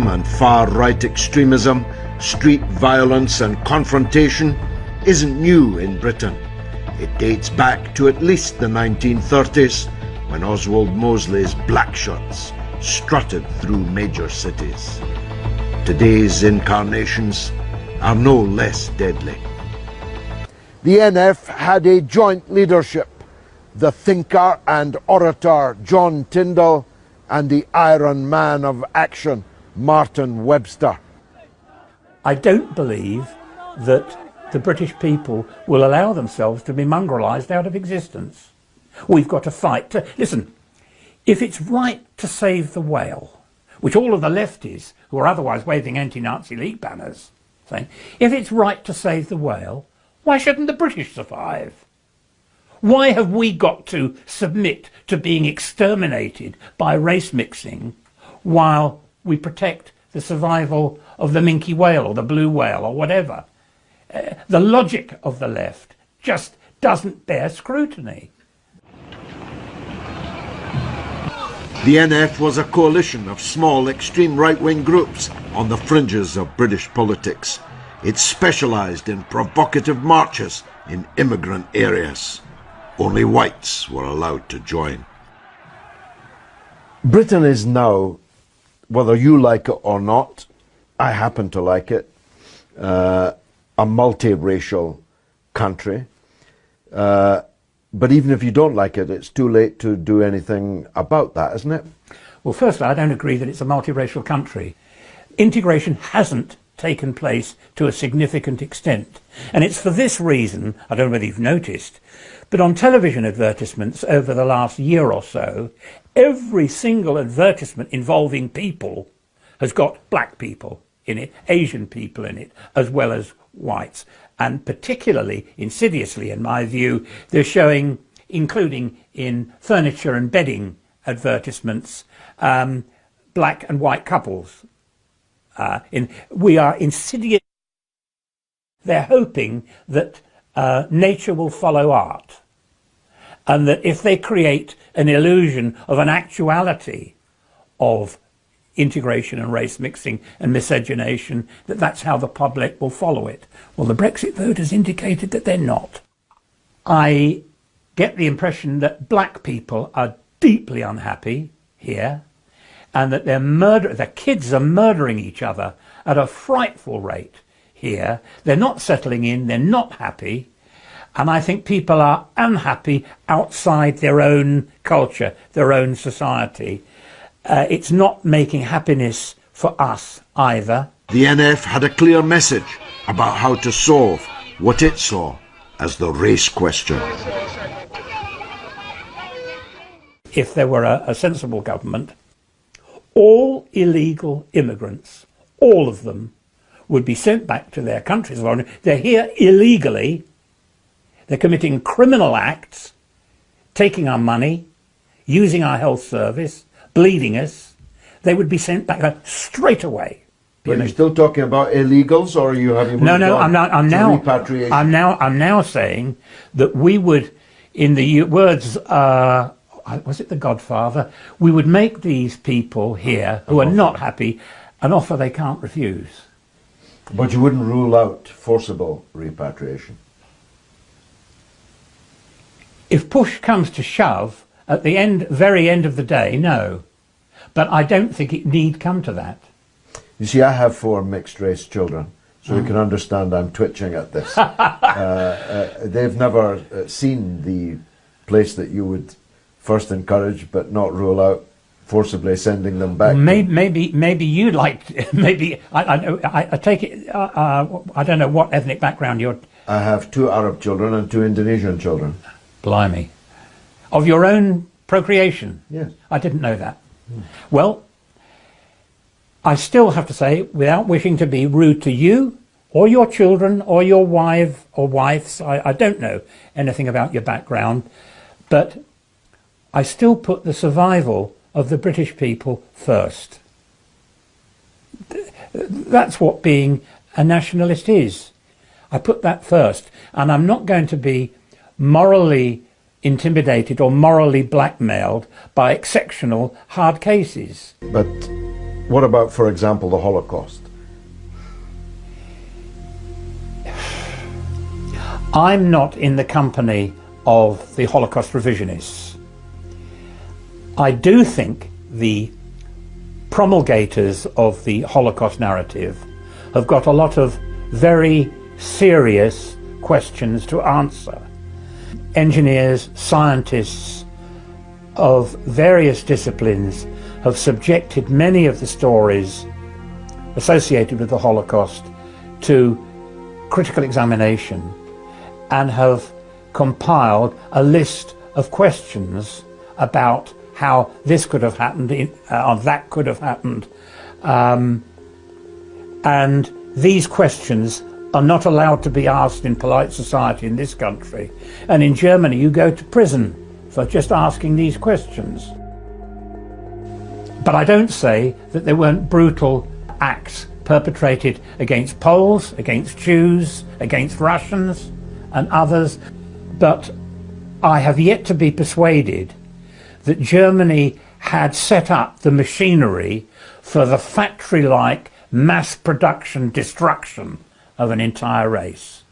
And far-right extremism, street violence and confrontation isn't new in Britain. It dates back to at least the 1930s, when Oswald Mosley's black shirts strutted through major cities. Today's incarnations are no less deadly. The NF had a joint leadership, the thinker and orator John Tyndall and the Iron Man of action, Martinem Websterem. I don't believe that the British people will allow themselves to be mongrelized out of existence. We've got to fight to... Listen, if it's right to save the whale, which all of the lefties, who are otherwise waving anti-Nazi League banners, saying, if it's right to save the whale, why shouldn't the British survive? Why have we got to submit to being exterminated by race mixing while we protect the survival of the minke whale or the blue whale or whatever? The logic of the left just doesn't bear scrutiny. The NF was a coalition of small extreme right-wing groups on the fringes of British politics. It specialised in provocative marches in immigrant areas. Only whites were allowed to join. Britain is now, whether you like it or not, I happen to like it, a multiracial country. But even if you don't like it, it's too late to do anything about that, isn't it? Well, firstly, I don't agree that it's a multiracial country. Integration hasn't taken place to a significant extent. And it's for this reason, I don't know whether you've noticed, but on television advertisements over the last year or so, every single advertisement involving people has got black people in it, Asian people in it, as well as whites. And particularly insidiously, in my view, they're showing, including in furniture and bedding advertisements, black and white couples. We are insidious. They're hoping that nature will follow art, and that if they create an illusion of an actuality of integration and race mixing and miscegenation, that's how the public will follow it. Well, the Brexit vote has indicated that they're not. I get the impression that black people are deeply unhappy here, and that their kids are murdering each other at a frightful rate here. They're not settling in, they're not happy, and I think people are unhappy outside their own culture, their own society. It's not making happiness for us either. The NF had a clear message about how to solve what it saw as the race question. If there were a sensible government, all illegal immigrants, all of them, would be sent back to their countries of origin. They're here illegally, they're committing criminal acts, taking our money, using our health service, bleeding us. They would be sent back straight away. Are you still talking about illegals, or are you having repatriation? I'm now saying that we would, in the words, was it The Godfather? We would make these people here who are not happy an offer they can't refuse. But you wouldn't rule out forcible repatriation? If push comes to shove, at the very end of the day, no. But I don't think it need come to that. You see, I have 4 mixed-race children, so you can understand I'm twitching at this. They've never seen the place that you would first encourage but not rule out forcibly sending them back. Maybe you'd like. Maybe I take it. I don't know what ethnic background you're. I have 2 Arab children and 2 Indonesian children. Blimey, of your own procreation. Yes, I didn't know that. Well, I still have to say, without wishing to be rude to you or your children or your wife or wives, I don't know anything about your background, but I still put the survival of the British people first. That's what being a nationalist is. I put that first, and I'm not going to be morally intimidated or morally blackmailed by exceptional hard cases. But What about, for example, the Holocaust? I'm not in the company of the Holocaust revisionists. I do think the promulgators of the Holocaust narrative have got a lot of very serious questions to answer. Engineers, scientists of various disciplines have subjected many of the stories associated with the Holocaust to critical examination and have compiled a list of questions about how this could have happened or that could have happened. And these questions are not allowed to be asked in polite society in this country. And in Germany, you go to prison for just asking these questions. But I don't say that there weren't brutal acts perpetrated against Poles, against Jews, against Russians and others. But I have yet to be persuaded that Germany had set up the machinery for the factory-like mass production destruction of an entire race.